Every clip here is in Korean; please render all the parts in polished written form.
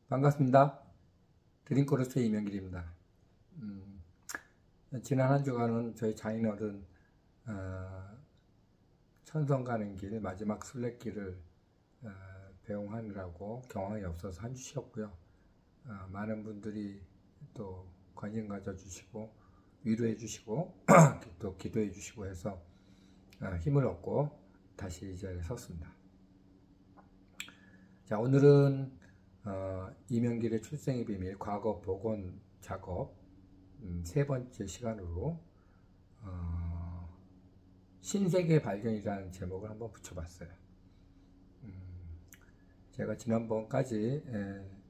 반갑습니다. 드림코러스의 이명길입니다. 지난 한 주간은 저희 장인어른 천성 가는 길 마지막 순례길을 배웅하느라고 경황이 없어서 한 주 쉬었고요. 많은 분들이 또 관심 가져주시고 위로해 주시고 또 기도해 주시고 해서 힘을 얻고 다시 이 자리에 섰습니다. 자, 오늘은 이명길의 출생의 비밀 과거 복원 작업 세 번째 시간으로 신세계 발견이라는 제목을 한번 붙여봤어요. 제가 지난번까지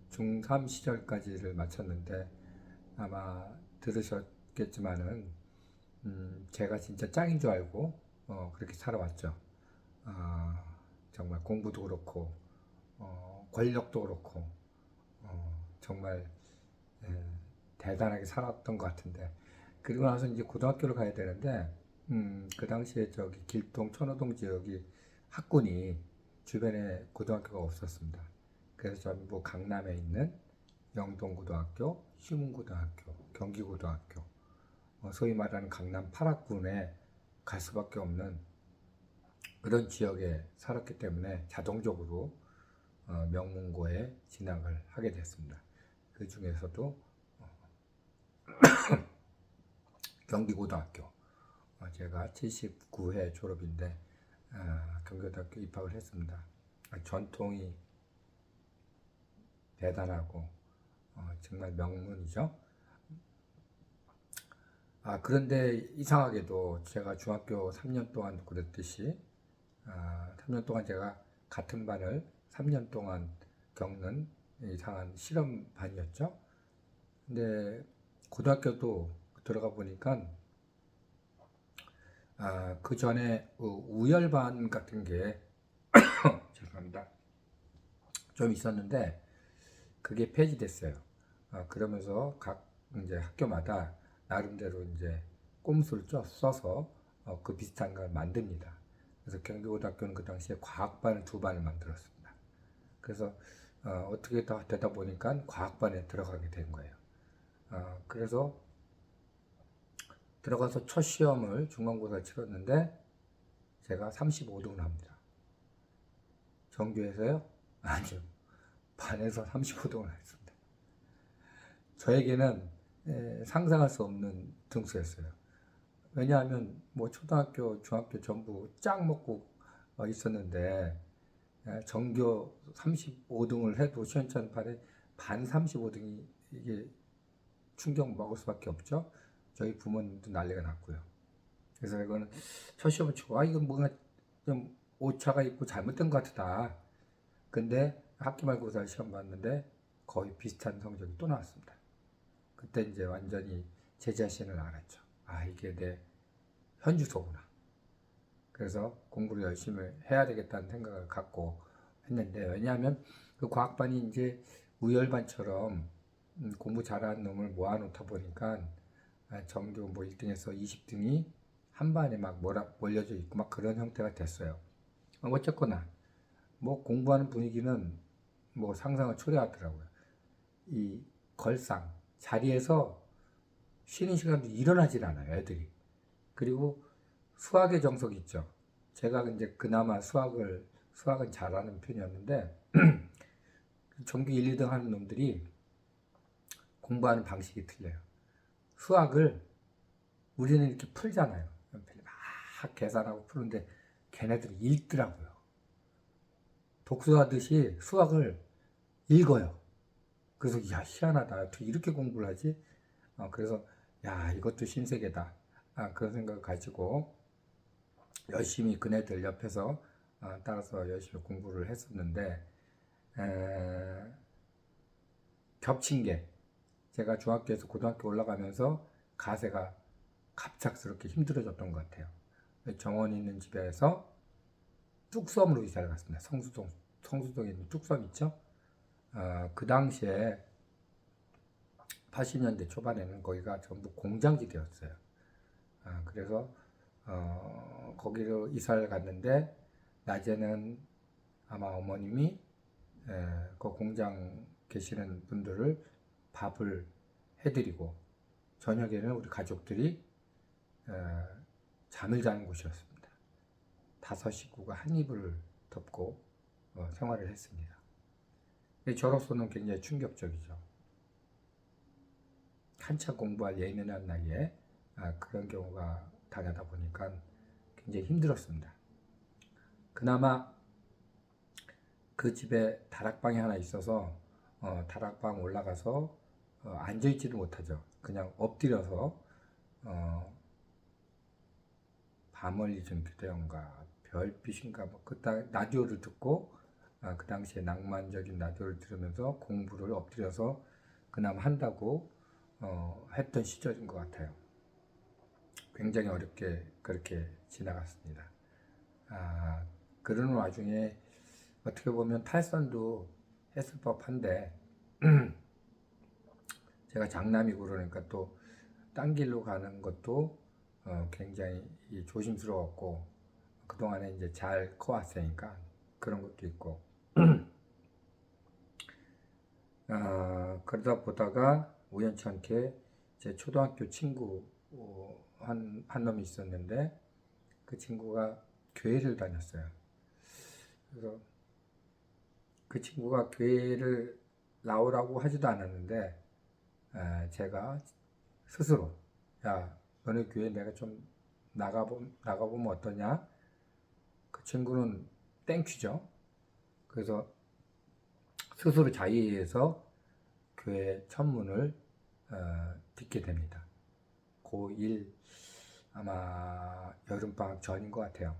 중3 시절까지를 마쳤는데 아마 들으셨겠지만은 제가 진짜 짱인 줄 알고 그렇게 살아왔죠. 정말 공부도 그렇고 권력도 그렇고 정말 대단하게 살았던 것 같은데, 그리고 나서 이제 고등학교를 가야 되는데 그 당시에 저기 길동 천호동 지역이 학군이 주변에 고등학교가 없었습니다. 그래서 전부 강남에 있는 영동고등학교, 휴문고등학교, 경기고등학교, 소위 말하는 강남 8학군에 갈 수밖에 없는 그런 지역에 살았기 때문에 자동적으로 명문고에 진학을 하게 됐습니다. 그 중에서도 경기고등학교, 제가 79회 졸업인데 경기고등학교 입학을 했습니다. 전통이 대단하고 정말 명문이죠. 그런데 이상하게도 제가 중학교 3년 동안 그랬듯이 3년 동안 제가 같은 반을 3년 동안 겪는 이상한 실험반이었죠. 근데 고등학교도 들어가 보니까 그 전에 우열반 같은 게 죄송합니다. 좀 있었는데 그게 폐지됐어요. 그러면서 각 이제 학교마다 나름대로 이제 꼼수를 써서 그 비슷한 걸 만듭니다. 그래서 경기고등학교는 그 당시에 과학반을 2반을 만들었습니다. 그래서 어떻게 되다 보니까 과학반에 들어가게 된 거예요. 그래서 들어가서 첫 시험을 중간고사를 치렀는데 제가 35등을 합니다. 전교에서요? 아니요. 반에서 35등을 했습니다. 저에게는 상상할 수 없는 등수였어요. 왜냐하면 뭐 초등학교, 중학교 전부 짱 먹고 있었는데 전교 35등을 해도 시원찮은 반 35등이 이게 충격 먹을 수밖에 없죠. 저희 부모님도 난리가 났고요. 그래서 이거는 첫 시험을 치고 이건 뭔가 좀 오차가 있고 잘못된 것 같다. 근데 학기 말고사 시험 봤는데 거의 비슷한 성적이 또 나왔습니다. 그때 이제 완전히 제 자신을 알았죠. 이게 내 현주소구나. 그래서 공부를 열심히 해야 되겠다는 생각을 갖고 했는데, 왜냐하면 그 과학반이 이제 우열반처럼 공부 잘하는 놈을 모아놓다 보니까 전교 뭐 1등에서 20등이 한 반에 막 몰려져 있고 막 그런 형태가 됐어요. 어쨌거나 뭐 공부하는 분위기는 뭐 상상을 초래하더라고요. 이 걸상 자리에서 쉬는 시간도 일어나질 않아요, 애들이. 그리고 수학의 정석이 있죠. 제가 이제 그나마 수학은 잘하는 편이었는데 전교 1, 2등 하는 놈들이 공부하는 방식이 틀려요. 수학을 우리는 이렇게 풀잖아요. 막 계산하고 푸는데 걔네들이 읽더라고요. 독서하듯이 수학을 읽어요. 그래서 희한하다. 어떻게 이렇게 공부를 하지? 그래서 이것도 신세계다. 그런 생각을 가지고 열심히 그네들 옆에서 따라서 열심히 공부를 했었는데 겹친 게 제가 중학교에서 고등학교 올라가면서 가세가 갑작스럽게 힘들어졌던 것 같아요. 정원 있는 집에서 뚝섬으로 이사를 갔습니다. 성수동에 있는 뚝섬 있죠? 그 당시에 80년대 초반에는 거기가 전부 공장지대였어요. 그래서 거기로 이사를 갔는데 낮에는 아마 어머님이 그 공장 계시는 분들을 밥을 해드리고 저녁에는 우리 가족들이 잠을 자는 곳이었습니다. 5식구가 한 이불을 덮고 생활을 했습니다. 저로서는 굉장히 충격적이죠. 한참 공부할 예민한 나이에 그런 경우가 당하다 보니까 굉장히 힘들었습니다. 그나마 그 집에 다락방이 하나 있어서 다락방 올라가서 앉아있지도 못하죠. 그냥 엎드려서 밤을 잊은 그대여인가 별빛인가 라디오를 듣고 그 당시에 낭만적인 라디오를 들으면서 공부를 엎드려서 그나마 한다고 했던 시절인 것 같아요. 굉장히 어렵게 그렇게 지나갔습니다. 그러는 와중에 어떻게 보면 탈선도 했을 법한데 제가 장남이고 그러니까 또 딴 길로 가는 것도 굉장히 조심스러웠고 그동안에 이제 잘 커왔으니까 그런 것도 있고 그러다 보다가 우연찮게 제 초등학교 친구 한 놈이 있었는데 그 친구가 교회를 다녔어요. 그래서 그 친구가 교회를 나오라고 하지도 않았는데 제가 스스로 야 너네 교회 내가 좀 나가보면 어떠냐? 그 친구는 땡큐죠. 그래서 스스로 자의해서 교회 천문을 듣게 됩니다. 고1 아마 여름방학 전인 것 같아요.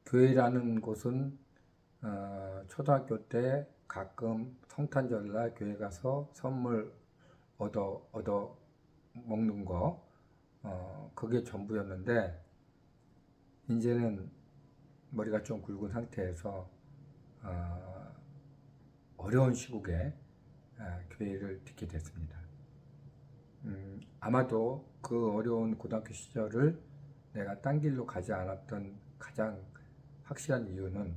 교회라는 곳은 초등학교 때 가끔 성탄절날 교회 가서 선물 얻어 먹는 거 그게 전부였는데 이제는 머리가 좀 굵은 상태에서 어려운 시국에 교회를 듣게 됐습니다. 아마도 그 어려운 고등학교 시절을 내가 딴 길로 가지 않았던 가장 확실한 이유는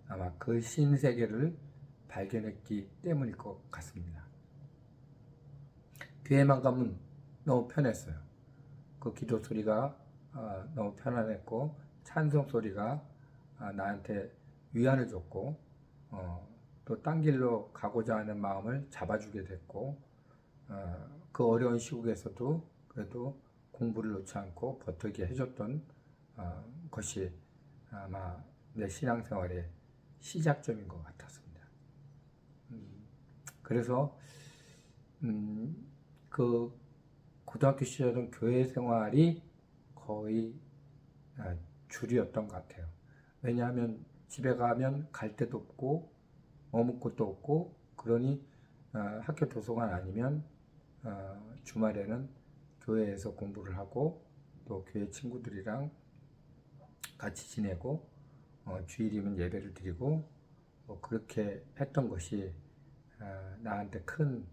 아마 그 신세계를 발견했기 때문일 것 같습니다. 교회만 가면 너무 편했어요. 그 기도 소리가 너무 편안했고 찬송 소리가 나한테 위안을 줬고 또 딴 길로 가고자 하는 마음을 잡아주게 됐고 그 어려운 시국에서도 그래도 공부를 놓지 않고 버티게 해줬던 것이 아마 내 신앙생활의 시작점인 것 같았습니다. 그래서 그 고등학교 시절은 교회 생활이 거의 줄이었던 것 같아요. 왜냐하면 집에 가면 갈 데도 없고 머물 곳도 없고 그러니 학교 도서관 아니면 주말에는 교회에서 공부를 하고 또 교회 친구들이랑 같이 지내고 주일이면 예배를 드리고 그렇게 했던 것이 나한테 큰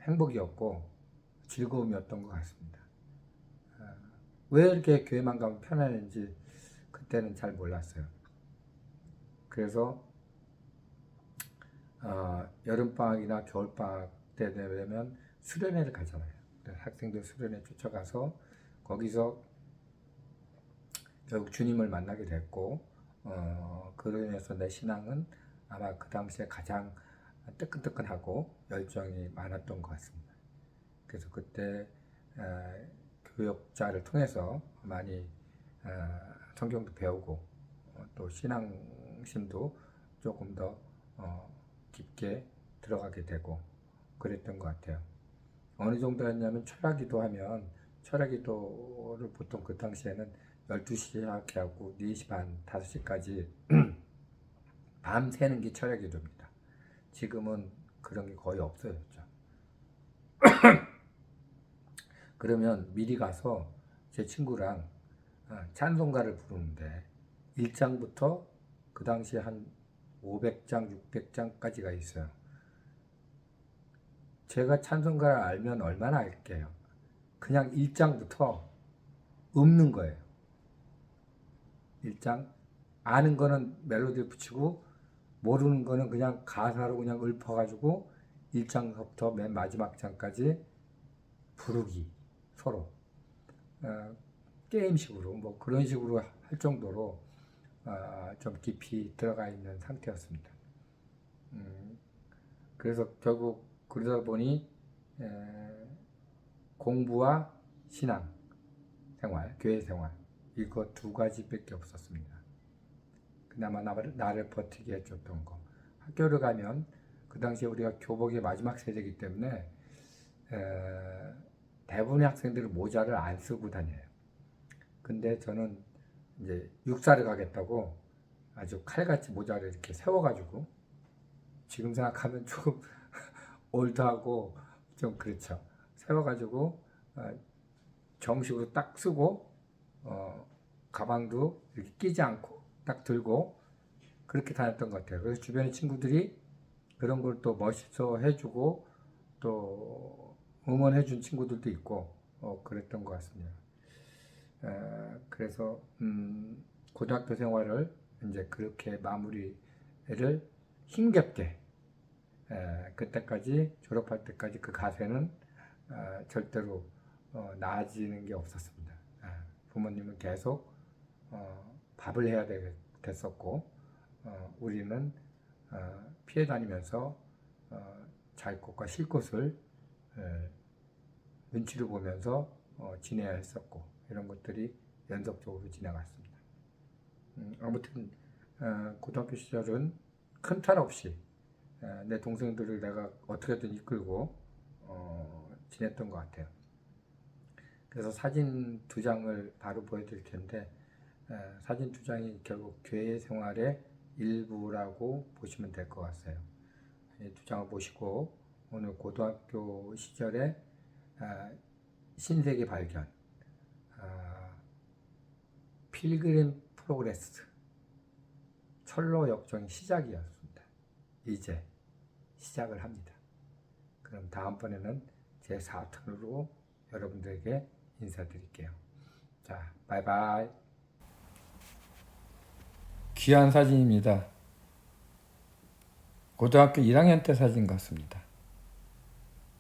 행복이었고 즐거움이었던 것 같습니다. 왜 이렇게 교회만 가면 편안한지 그때는 잘 몰랐어요. 그래서 여름방학이나 겨울방학 때 되면 수련회를 가잖아요. 학생들 수련회 쫓아가서 거기서 결국 주님을 만나게 됐고 그로 인해서 내 신앙은 아마 그 당시에 가장 뜨끈뜨끈하고 열정이 많았던 것 같습니다. 그래서 그때 교역자를 통해서 많이 성경도 배우고 또 신앙심도 조금 더 깊게 들어가게 되고 그랬던 것 같아요. 어느 정도였냐면 철학기도 하면 철학기도를 보통 그 당시에는 12시에 시작하고 4시 반, 5시까지 밤새는 게 철학기도입니다. 지금은 그런 게 거의 없어졌죠. 그러면 미리 가서 제 친구랑 찬송가를 부르는데 1장부터 그 당시에 한 500장, 600장까지가 있어요. 제가 찬송가를 알면 얼마나 알게요. 그냥 1장부터 읊는 거예요. 1장 아는 거는 멜로디를 붙이고 모르는 거는 그냥 가사로 그냥 읊어가지고 1장부터 맨 마지막 장까지 부르기 서로 게임식으로 뭐 그런 식으로 할 정도로 좀 깊이 들어가 있는 상태였습니다. 그래서 결국 그러다 보니 공부와 신앙 생활, 교회 생활 이거 두 가지밖에 없었습니다. 그나마 나를 버티게 해줬던 거. 학교를 가면 그 당시에 우리가 교복의 마지막 세대이기 때문에 대부분의 학생들은 모자를 안 쓰고 다녀요. 근데 저는 이제 육사를 가겠다고 아주 칼같이 모자를 이렇게 세워가지고 지금 생각하면 조금 올드하고 좀 그렇죠. 세워가지고 정식으로 딱 쓰고 가방도 이렇게 끼지 않고 딱 들고 그렇게 다녔던 것 같아요. 그래서 주변의 친구들이 그런 걸 또 멋있어 해주고 또 응원해 준 친구들도 있고 그랬던 것 같습니다. 그래서 고등학교 생활을 이제 그렇게 마무리를 힘겹게 그때까지 졸업할 때까지 그 가세는 절대로 나아지는 게 없었습니다. 부모님은 계속 밥을 해야 됐었고 우리는 피해 다니면서 잘 곳과 쉴 곳을 눈치를 보면서 지내야 했었고 이런 것들이 연속적으로 지나갔습니다. 아무튼 고등학교 시절은 큰 탈 없이 내 동생들을 내가 어떻게든 이끌고 지냈던 것 같아요. 그래서 사진 두 장을 바로 보여드릴 텐데 사진 두 장이 결국 교회 생활의 일부라고 보시면 될 것 같아요. 이 두 장을 보시고 오늘 고등학교 시절의 신세계 발견, 필그림 프로그레스, 철로 역정의 시작이었습니다. 이제 시작을 합니다. 그럼 다음번에는 제 4탄으로 여러분들에게 인사드릴게요. 자, 바이바이. 귀한 사진입니다. 고등학교 1학년 때 사진 같습니다.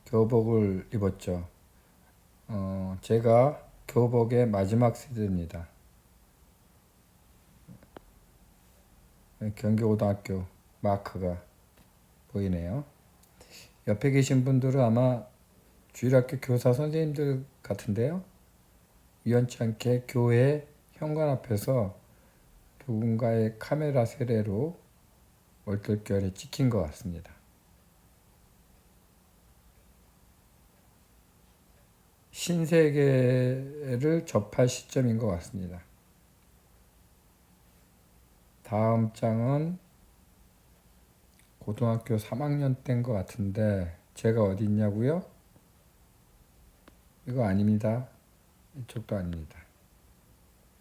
교복을 입었죠. 제가 교복의 마지막 세대입니다. 경기고등학교 마크가 보이네요. 옆에 계신 분들은 아마 주일학교 교사 선생님들 같은데요. 우연치 않게 교회 현관 앞에서 누군가의 카메라 세례로 얼떨결에 찍힌 것 같습니다. 신세계를 접할 시점인 것 같습니다. 다음 장은 고등학교 3학년 때인 것 같은데 제가 어디 있냐고요? 이거 아닙니다. 이쪽도 아닙니다.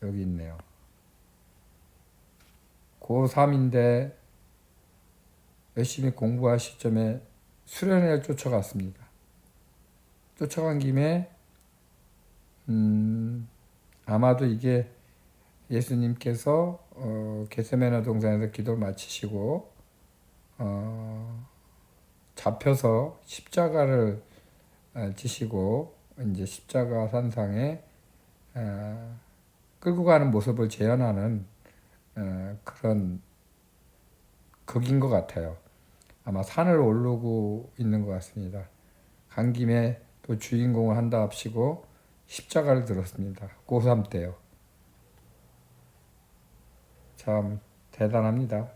여기 있네요. 고3인데 열심히 공부할 시점에 수련회를 쫓아갔습니다. 쫓아간 김에 아마도 이게 예수님께서 겟세마네 동산에서 기도를 마치시고 잡혀서 십자가를 지시고 이제 십자가 산상에 끌고 가는 모습을 재현하는 그런 극인 것 같아요. 아마 산을 오르고 있는 것 같습니다. 간 김에 또 주인공을 한답시고 십자가를 들었습니다. 고3 때요. 참 대단합니다.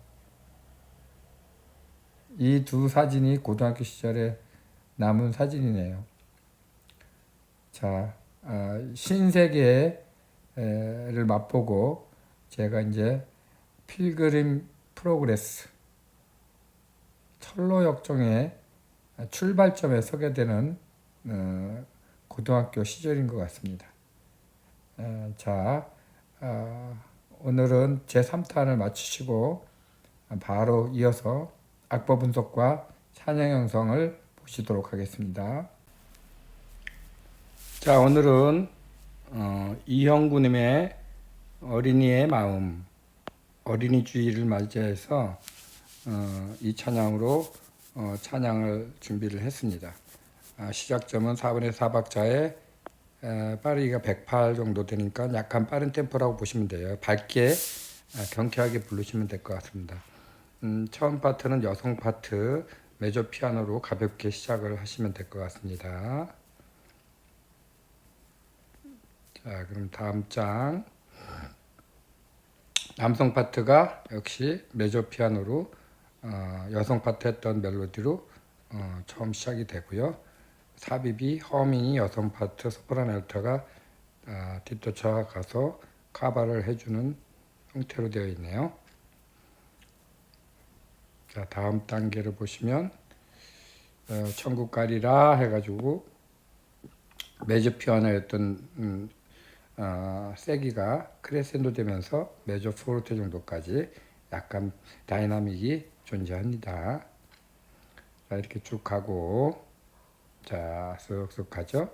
이 두 사진이 고등학교 시절에 남은 사진이네요. 자, 신세계를 맛보고 제가 이제 필그림 프로그레스 철로 역정의 출발점에 서게 되는 고등학교 시절인 것 같습니다. 자, 오늘은 제3탄을 마치시고 바로 이어서 악보 분석과 찬양 형성을 보시도록 하겠습니다. 자, 오늘은 이형구님의 어린이의 마음, 어린이 주일을 맞이해서 이 찬양으로 찬양을 준비를 했습니다. 시작점은 4분의 4박자에 빠르기가 108 정도 되니까 약간 빠른 템포라고 보시면 돼요. 밝게 경쾌하게 부르시면 될 것 같습니다. 처음 파트는 여성 파트 메조 피아노로 가볍게 시작을 하시면 될 것 같습니다. 자, 그럼 다음 장 남성 파트가 역시 메조 피아노로 여성 파트 했던 멜로디로 처음 시작이 되고요. 삽입이 허밍이 여성 파트, 소프라노 알토가 뒤쫓아 가서 카바를 해주는 형태로 되어 있네요. 자, 다음 단계를 보시면 천국 가리라 해가지고 메조 피아노였던 세기가 크레센도 되면서 메조 포르테 정도까지 약간 다이나믹이 존재합니다. 자, 이렇게 쭉 가고 자, 쓱쓱 가죠.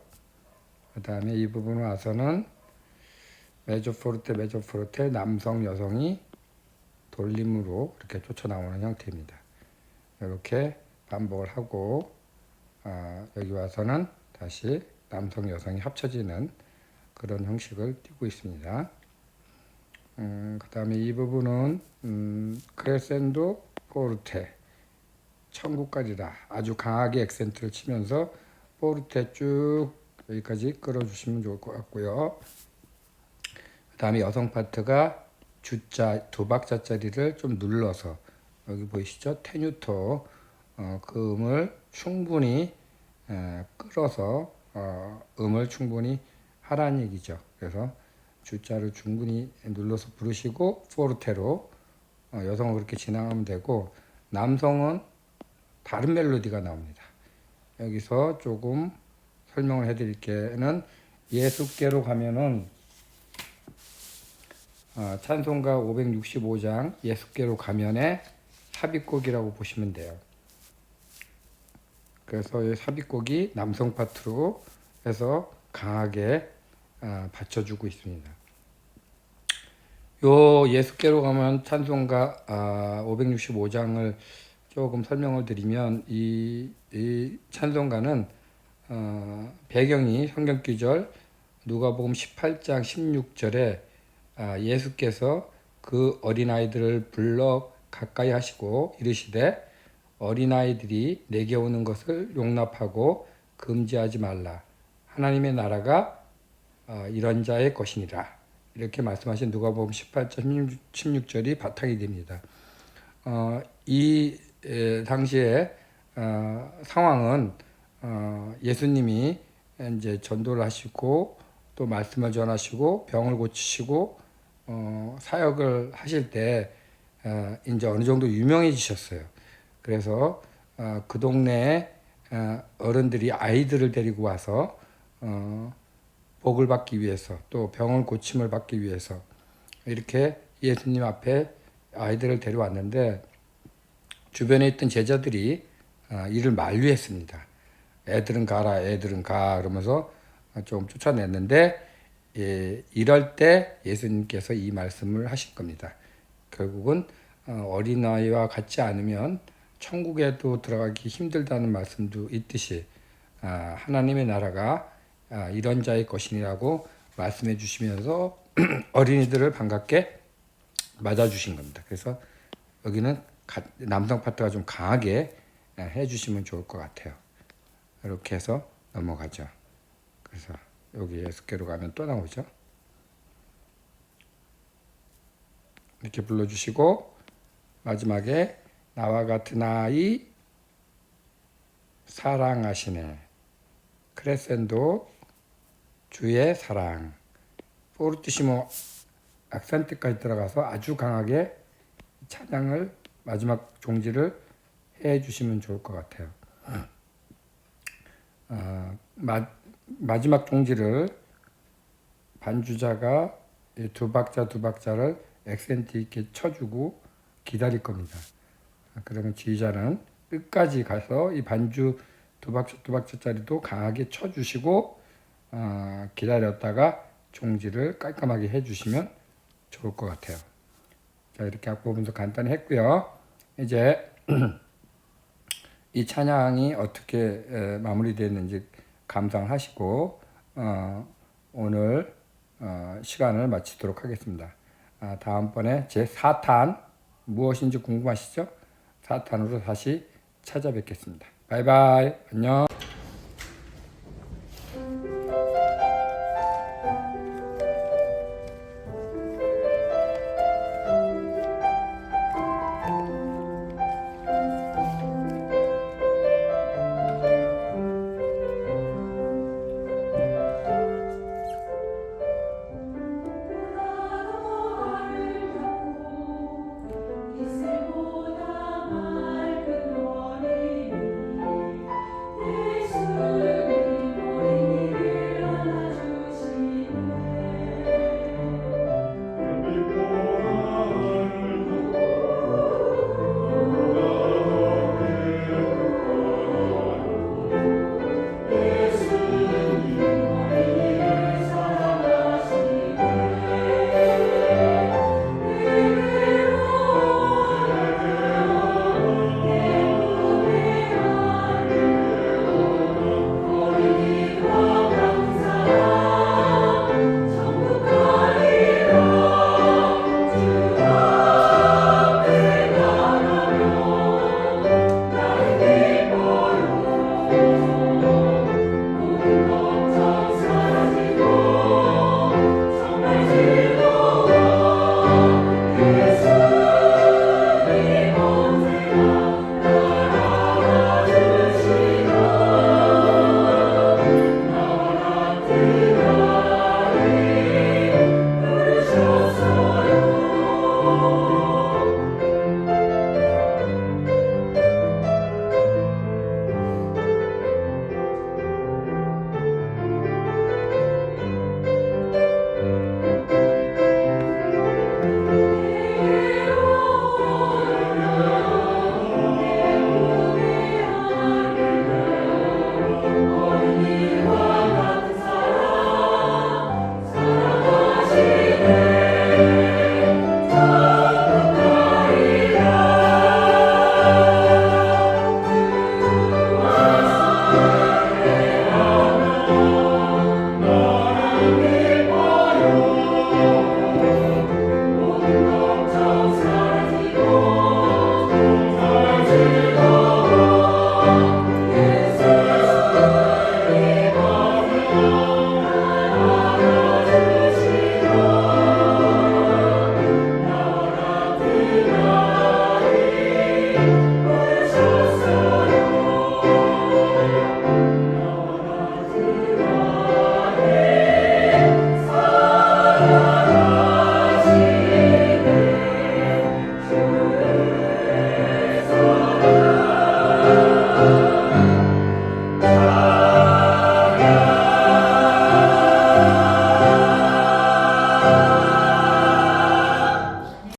그 다음에 이 부분 와서는 메조 포르테 남성 여성이 돌림으로 이렇게 쫓아 나오는 형태입니다. 이렇게 반복을 하고 여기 와서는 다시 남성 여성이 합쳐지는 그런 형식을 띠고 있습니다. 그 다음에 이 부분은 크레센도 포르테 천국까지다 아주 강하게 액센트를 치면서 포르테 쭉 여기까지 끌어주시면 좋을 것 같고요. 그 다음에 여성 파트가 주자 두 박자짜리를 좀 눌러서 여기 보이시죠? 테뉴토 그 음을 충분히 끌어서 음을 충분히 하라는 얘기죠. 그래서 주자를 충분히 눌러서 부르시고 포르테로 여성은 그렇게 진행하면 되고 남성은 다른 멜로디가 나옵니다. 여기서 조금 설명을 해드릴게는 예수께로 가면은 찬송가 565장 예수께로 가면의 삽입곡이라고 보시면 돼요. 그래서 이 삽입곡이 남성 파트로 해서 강하게 받쳐주고 있습니다. 요 예수께로 가면 찬송가 565장을 조금 설명을 드리면 이 찬송가는 배경이 성경기절 누가복음 18장 16절에 예수께서 그 어린아이들을 불러 가까이 하시고 이르시되 어린아이들이 내게 오는 것을 용납하고 금지하지 말라. 하나님의 나라가 이런 자의 것이니라. 이렇게 말씀하신 누가복음 18장 16절이 바탕이 됩니다. 이 당시에 상황은 예수님이 이제 전도를 하시고 또 말씀을 전하시고 병을 고치시고 사역을 하실 때 이제 어느 정도 유명해지셨어요. 그래서 그 동네에 어른들이 아이들을 데리고 와서 복을 받기 위해서 또 병을 고침을 받기 위해서 이렇게 예수님 앞에 아이들을 데려왔는데 주변에 있던 제자들이 이를 만류했습니다. 애들은 가라, 애들은 가 그러면서 좀 쫓아냈는데 이럴 때 예수님께서 이 말씀을 하신 겁니다. 결국은 어린아이와 같지 않으면 천국에도 들어가기 힘들다는 말씀도 있듯이 하나님의 나라가 이런 자의 것이라고 말씀해 주시면서 어린이들을 반갑게 맞아주신 겁니다. 그래서 여기는 남성 파트가 좀 강하게 해주시면 좋을 것 같아요. 이렇게 해서 넘어가죠. 그래서 여기 예수께로 가면 또 나오죠. 이렇게 불러주시고 마지막에 나와 같은 아이 사랑하시네. 크레센도 주의 사랑. 포르티시모 악센트까지 들어가서 아주 강하게 찬양을 마지막 종지를 해 주시면 좋을 것 같아요. 마지막 종지를 반주자가 두 박자를 액센트 있게 쳐주고 기다릴 겁니다. 그러면 지휘자는 끝까지 가서 이 반주 두 박자짜리도 강하게 쳐주시고 기다렸다가 종지를 깔끔하게 해주시면 좋을 것 같아요. 자, 이렇게 악보 분석 간단히 했고요. 이제 이 찬양이 어떻게 마무리되었는지 감상하시고 오늘 시간을 마치도록 하겠습니다. 다음번에 제 4탄 무엇인지 궁금하시죠? 4탄으로 다시 찾아뵙겠습니다. 바이바이. 안녕.